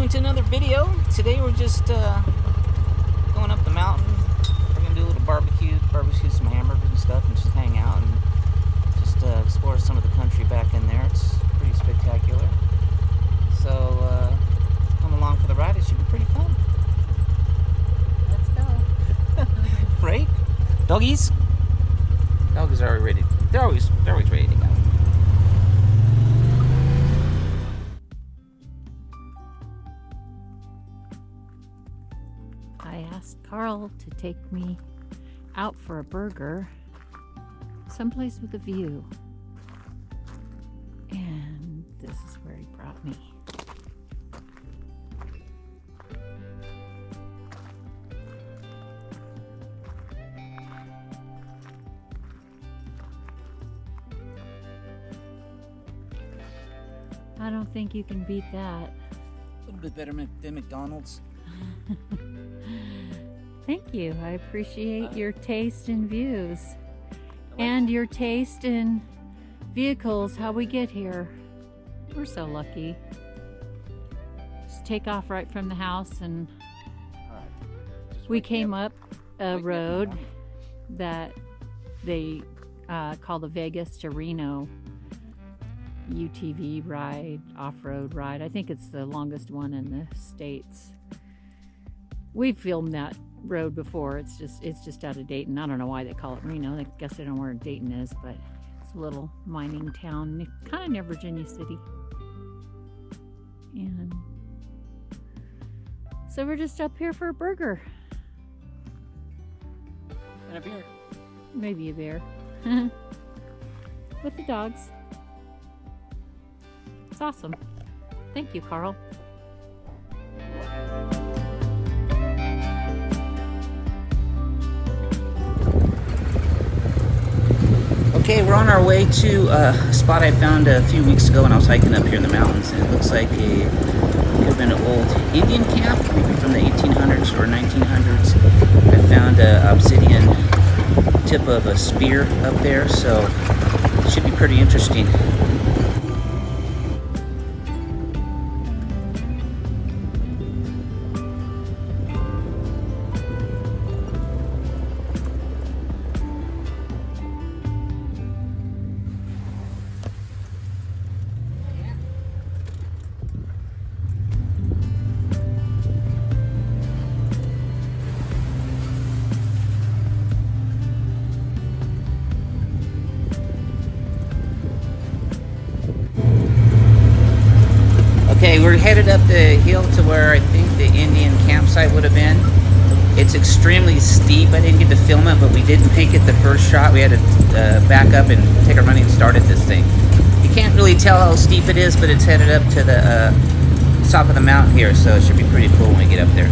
welcome to another video. Today we're just going up the mountain. We're gonna do a little barbecue some hamburgers and stuff, and just hang out and just explore some of the country back in there. It's pretty spectacular. So come along for the ride. It should be pretty fun. Let's go. Right? Doggies? Doggies are already ready. They're always ready to go. I asked Carl to take me out for a burger someplace with a view. And this is where he brought me. I don't think you can beat that. A little bit better than McDonald's. Thank you. I appreciate your taste in views and your taste in vehicles, how we get here. We're so lucky. Just take off right from the house, and we came up a road that they call the Vegas to Reno UTV ride, off-road ride. I think it's the longest one in the States. We've filmed that road before. It's just out of Dayton. I don't know why they call it Reno. I guess they don't know where Dayton is, but it's a little mining town, kind of near Virginia City. And so we're just up here for a burger. And a beer. Maybe a beer. With the dogs. It's awesome. Thank you, Carl. Okay, we're on our way to a spot I found a few weeks ago when I was hiking up here in the mountains, and it looks like it could have been an old Indian camp, maybe from the 1800s or 1900s. I found an obsidian tip of a spear up there, so it should be pretty interesting. Okay, we're headed up the hill to where I think the Indian campsite would have been. It's extremely steep. I didn't get to film it, but we did make it the first shot. We had to back up and take our running start at this thing. You can't really tell how steep it is, but it's headed up to the top of the mountain here, so it should be pretty cool when we get up there.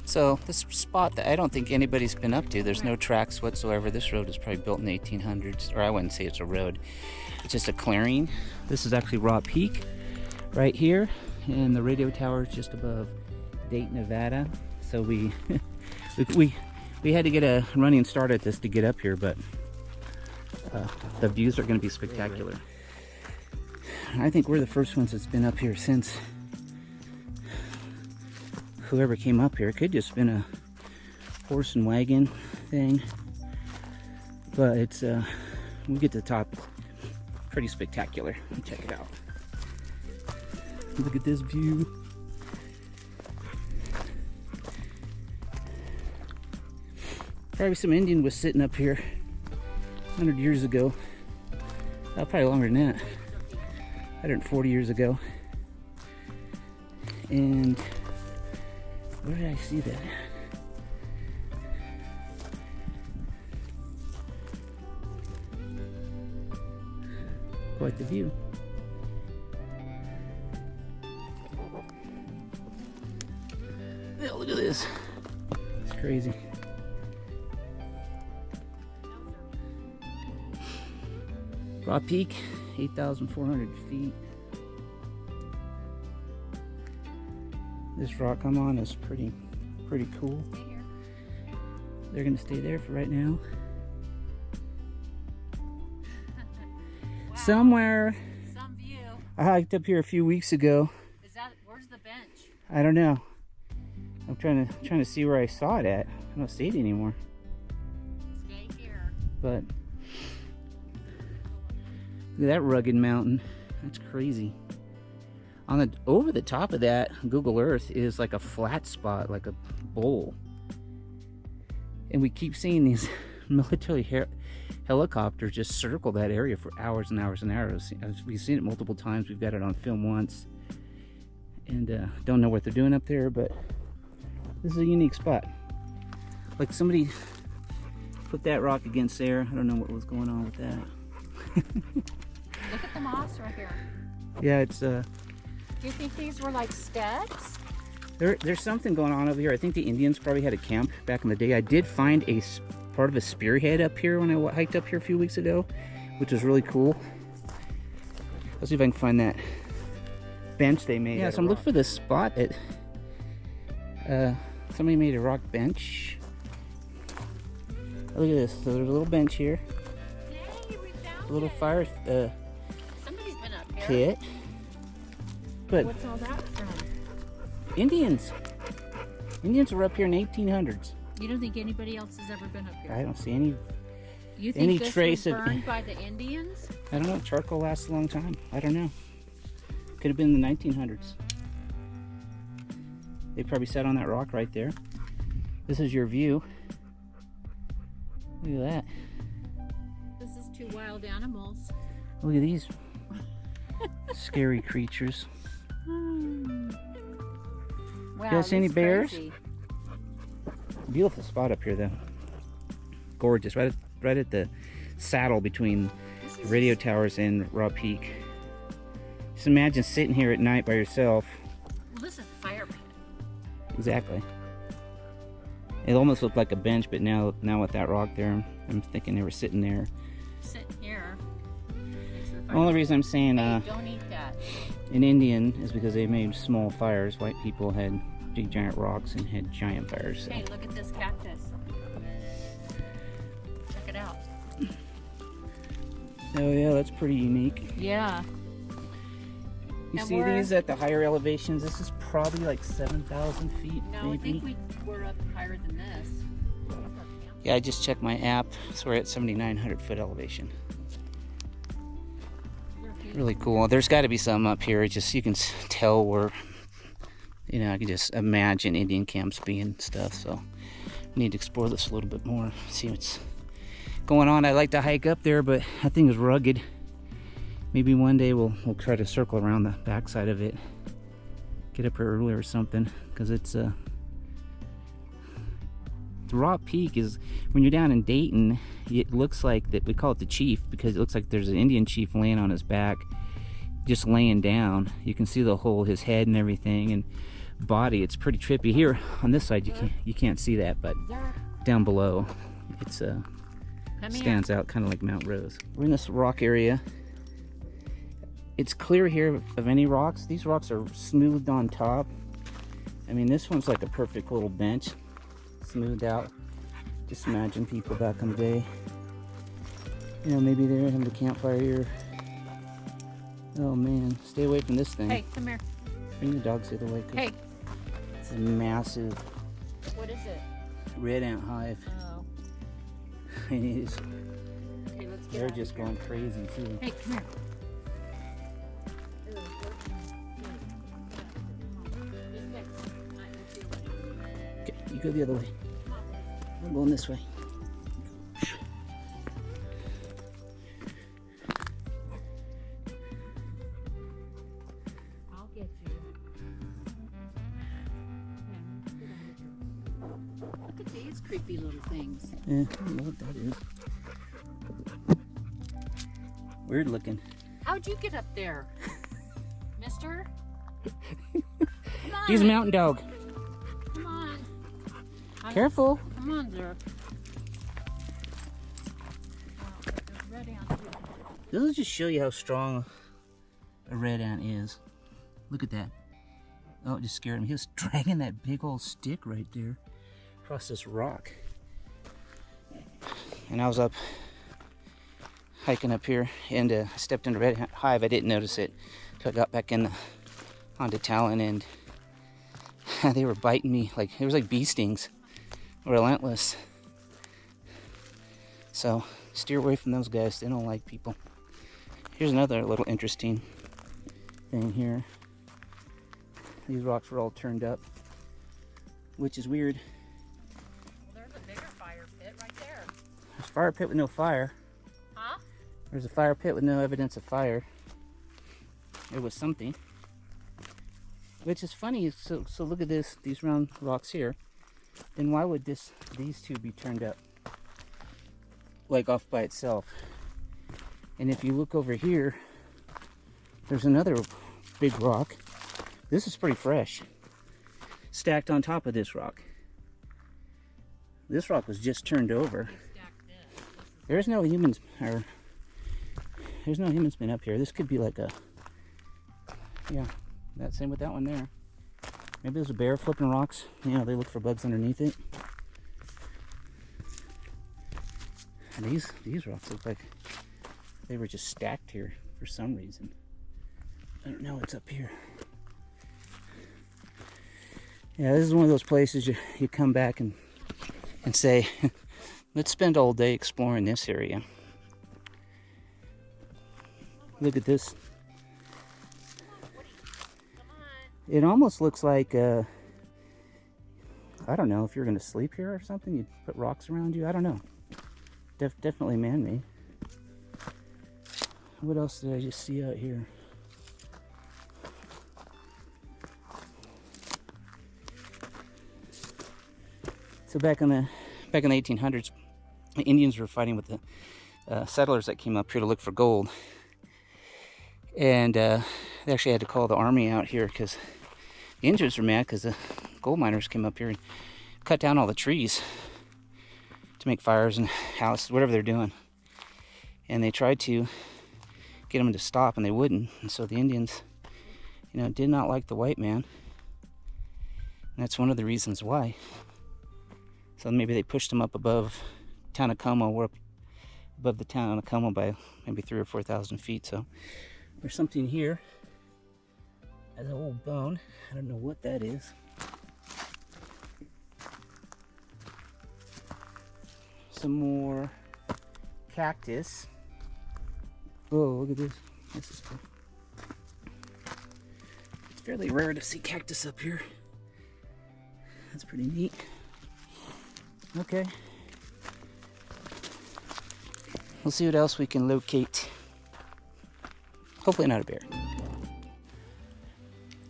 So this spot that I don't think anybody's been up to, there's no tracks whatsoever. This road was probably built in the 1800s, or I wouldn't say it's a road. It's just a clearing. This is actually Rawe Peak right here, and the radio tower is just above Dayton, Nevada. So we had to get a running start at this to get up here, but the views are going to be spectacular. I think we're the first ones that's been up here since whoever came up here. It could just been a horse and wagon thing, but it's we get to the top, pretty spectacular. Check it out. Look at this view. Probably some Indian was sitting up here 100 years ago. Probably longer than that. 140 years ago. And where did I see that? Quite the view. hell, look at this. It's crazy. Rawe Peak, 8,400 feet. This rock I'm on is pretty cool. They're gonna stay there for right now. Wow. Somewhere. Some view. I hiked up here a few weeks ago. Where's the bench? I don't know. I'm trying to see where I saw it at. I don't see it anymore. Stay here. But look at that rugged mountain. That's crazy. Over the top of that, Google Earth is like a flat spot, like a bowl. And we keep seeing these military helicopters just circle that area for hours and hours and hours. We've seen it multiple times. We've got it on film once. And don't know what they're doing up there, but this is a unique spot. Like somebody put that rock against there. I don't know what was going on with that. Look at the moss right here. Yeah, it's Do you think these were like studs? there's something going on over here. I think the Indians probably had a camp back in the day. I did find part of a spearhead up here when I hiked up here a few weeks ago, which was really cool. Let's see if I can find that bench they made. Yeah, so I'm looking for this spot that somebody made a rock bench. Look at this. So there's a little bench here. Yay, we found A little it. fire Somebody's been up here. pit. But What's all that from? Indians were up here in 1800s. You don't think anybody else has ever been up here? I don't see any. You think any this trace was of- burned by the Indians? I don't know. Charcoal lasts a long time. I don't know. Could have been the 1900s. They probably sat on that rock right there. This is your view. Look at that. This is two wild animals. Look at these scary creatures. Wow, You guys see any this is bears? crazy. Beautiful spot up here, though. Gorgeous. Right at the saddle between This the is radio towers and Rawe Peak. Just imagine sitting here at night by yourself. Well, this is a fire pit. Exactly. It almost looked like a bench, but now with that rock there, I'm thinking they were sitting there. Sitting here. The only reason I'm saying Hey, don't eat that. an Indian is because they made small fires. White people had big giant rocks and had giant fires. So. Hey, look at this cactus. Check it out. Oh yeah, that's pretty unique. Yeah. You And see we're- these at the higher elevations? This is probably like 7,000 feet, No, I maybe. think we were up higher than this. Yeah, I just checked my app, so we're at 7,900 foot elevation. Really cool. There's got to be some up here. It's just you can tell where, I can just imagine Indian camps being stuff. So we need to explore this a little bit more, see what's going on. I like to hike up there, but that thing is rugged. Maybe one day we'll try to circle around the backside of it, get up here early or something, because it's the Rawe Peak is, when you're down in Dayton, it looks like that we call it the chief because it looks like there's an Indian chief laying on his back, just laying down. You can see his head and everything and body. It's pretty trippy. Here on this side you can't see that, but down below it's stands out kind of like Mount Rose. We're in this rock area. It's clear here of any rocks. These rocks are smoothed on top. I mean, this one's like a perfect little bench, smoothed out. Just imagine people back in the day. Maybe they're having a campfire here. Oh man, stay away from this thing. Hey, come here. Bring the dogs the other way. 'Cause Hey, it's a massive what is it? red ant hive. Oh, It is. okay, let's get They're out of just here. going crazy too. Hey, come here. Okay, you go the other way. I'm going this way. I'll get you. Look at these creepy little things. Yeah, I don't know what that is. Weird looking. How'd you get up there, mister? Come on. He's a mountain dog. Come on. Careful. Come on, Zerk. Red ant. This will just show you how strong a red ant is. Look at that. Oh, it just scared him. He was dragging that big old stick right there across this rock. And I was up hiking up here, and I stepped into red ant hive. I didn't notice it until I got back onto Talon, and they were biting me like it was like bee stings, relentless. So steer away from those guys. They don't like people. Here's another little interesting thing here. These rocks were all turned up, which is weird. Well, there's a bigger fire pit right there. There's a fire pit with no fire. Huh? There's a fire pit with no evidence of fire. It was something. Which is funny. So look at this. These round rocks here. Then why would these two be turned up, like off by itself? And if you look over here, there's another big rock. This is pretty fresh, stacked on top of this rock. This rock was just turned over. There's no humans, or there's no humans been up here. This could be like a, yeah, that same with that one there. Maybe there's a bear flipping rocks. You know, they look for bugs underneath it. And these rocks look like they were just stacked here for some reason. I don't know what's up here. Yeah, this is one of those places you come back and say, let's spend all day exploring this area. Look at this. It almost looks like, I don't know, if you're going to sleep here or something, you'd put rocks around you. I don't know. Definitely man-made. What else did I just see out here? So back in the 1800s, the Indians were fighting with the settlers that came up here to look for gold, and they actually had to call the army out here because the Indians were mad because the gold miners came up here and cut down all the trees to make fires and houses, whatever they're doing. And they tried to get them to stop, and they wouldn't. And so the Indians, you know, did not like the white man, and that's one of the reasons why. So maybe they pushed them up above town of Como. We're up above the town of Como by maybe 3,000 or 4,000 feet. So there's something here. As an old bone. I don't know what that is. Some more cactus. Oh, look at this. This is cool. It's fairly rare to see cactus up here. That's pretty neat. Okay. We'll see what else we can locate. Hopefully not a bear.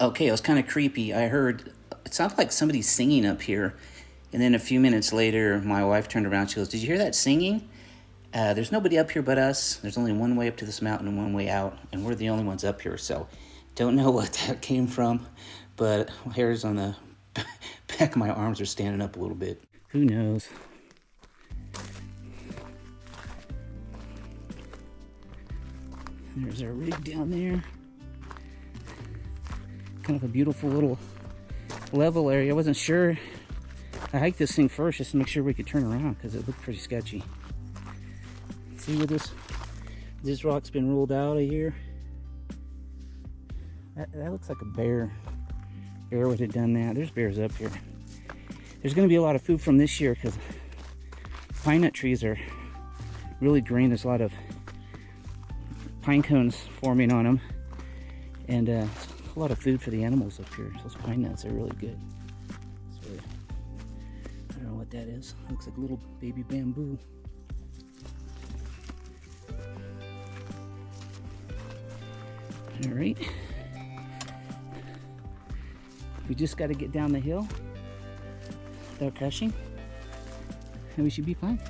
Okay, it was kind of creepy. I heard, it sounded like somebody singing up here. And then a few minutes later, my wife turned around. She goes, "Did you hear that singing? There's nobody up here but us. There's only one way up to this mountain and one way out. And we're the only ones up here. So don't know what that came from. But hairs on the back of my arms are standing up a little bit. Who knows? There's our rig down there. Kind of a beautiful little level area. I wasn't sure. I hiked this thing first just to make sure we could turn around because it looked pretty sketchy. See where this rock's been ruled out of here? That looks like a bear. Bear would have done that. There's bears up here. There's going to be a lot of food from this year because pine nut trees are really green. There's a lot of pine cones forming on them, and a lot of food for the animals up here. Those pine nuts are really good. So, I don't know what that is. Looks like a little baby bamboo. All right. We just got to get down the hill without crashing, and we should be fine.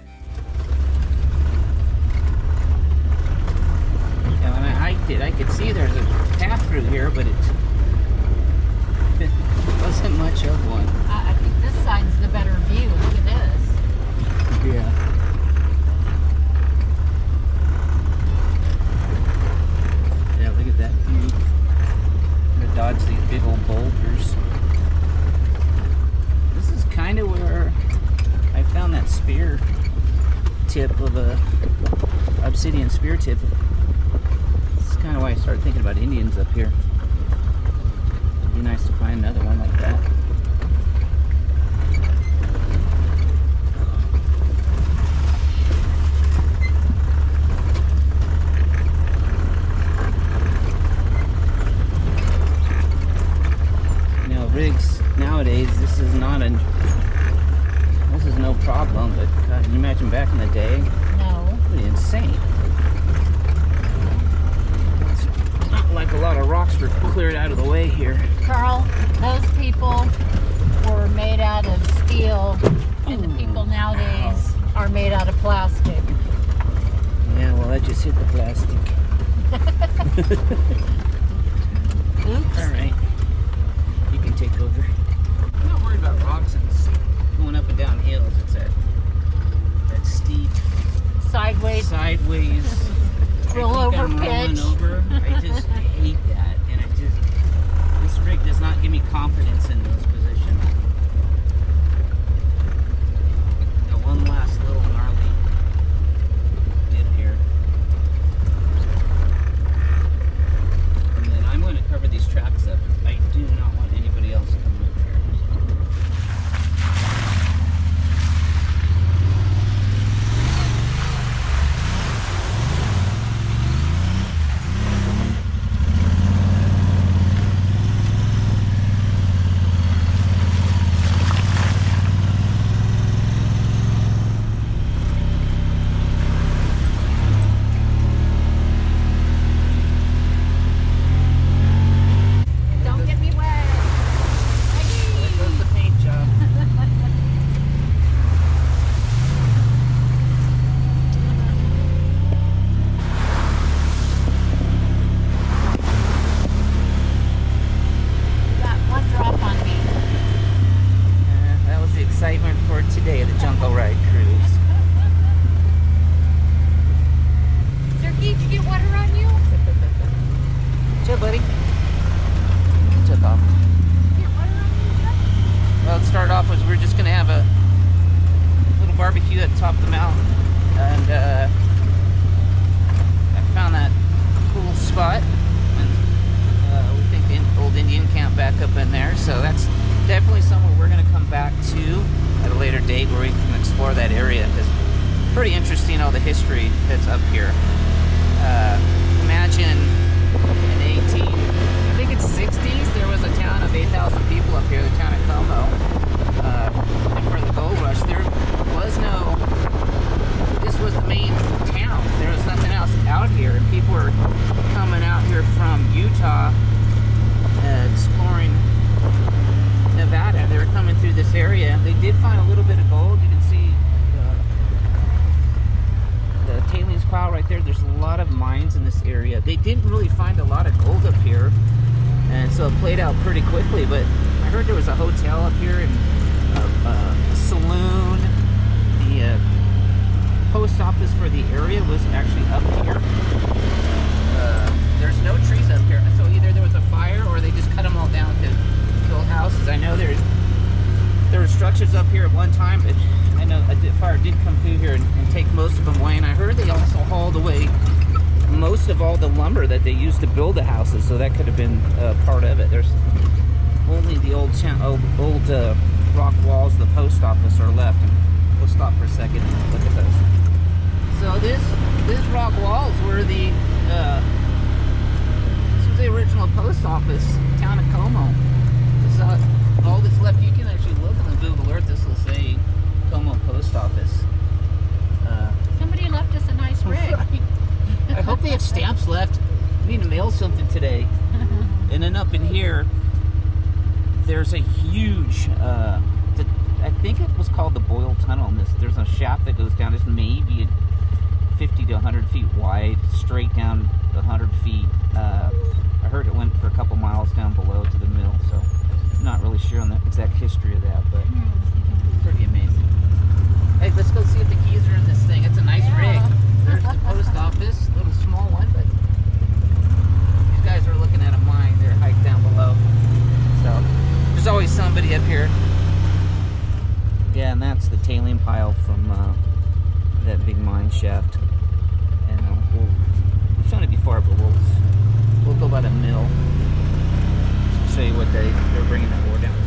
And when I hiked it, I could see there's a path through here, but it wasn't much of one. I think this side's the better view. big old boulders. This is kind of where I found that spear tip of a obsidian spear tip. This is kind of why I started thinking about Indians up here. It'd be nice to find another one like that. Rigs nowadays, this is no problem, but God, can you imagine back in the day? No. It'd be insane. It's not like a lot of rocks were cleared out of the way here. Carl, those people were made out of steel, and the people nowadays are made out of plastic. Yeah, well, I just hit the plastic. Oops. All right. You can take over. I'm not worried about rocks and going up and down hills. It's that steep, Sideways. Roll over I'm rolling pitch. over. I just hate that, and this rig does not give me confidence in those positions. Got one last little gnarly dip here, and then I'm going to cover these tracks up. I do not want anybody else coming over here. Excitement for today of the Jungle Ride cruise. Zerky, did you get water on you? Chill, buddy. Took off. Get water on you? Well, it started off as we were just going to have a little barbecue at the top of the mountain, and I found that cool spot, and we think the old Indian camp back up in there, so that's definitely somewhere we're going to come back to at a later date where we can explore that area, because it's pretty interesting all the history that's up here. Imagine in I think it's 60s, there was a town of 8,000 people up here, the town of Como. And for the gold rush, there was this was the main town. There was nothing else out here, and people were coming out here from Utah, exploring Nevada. They were coming through this area. They did find a little bit of gold. You can see the tailings pile right there. There's a lot of mines in this area. They didn't really find a lot of gold up here, and so it played out pretty quickly. But I heard there was a hotel up here and a saloon. The post office for the area was actually up here. There's no trees up here, so either there was a fire or they just cut them all down to build houses. I know there were structures up here at one time, but I know a fire did come through here and take most of them away. And I heard they also hauled away most of all the lumber that they used to build the houses, so that could have been part of it. There's only the old rock walls of the post office are left. And we'll stop for a second and look at those. So this rock walls were this was the original post office, town of Como. This is all that's left. You can actually look on the Google Earth. This will say Como Post Office. Somebody left us a nice rig. I hope they have stamps left. We need to mail something today. And then up in here, there's a huge, I think it was called the Boyle Tunnel. And there's a shaft that goes down. It's maybe 50 to 100 feet wide, straight down 100 feet. I heard it went for a couple miles down below to the mill, so I'm not really sure on the exact history of that, but it's pretty amazing. Hey, let's go see if the keys are in this thing. It's a nice rig. There's the post office, a little small one, but guys are looking at a mine. They're hiked down below. So there's always somebody up here. Yeah, and that's the tailing pile from that big mine shaft. And we've shown it before, but we'll go by the mill. Show you what they're bringing that ore down.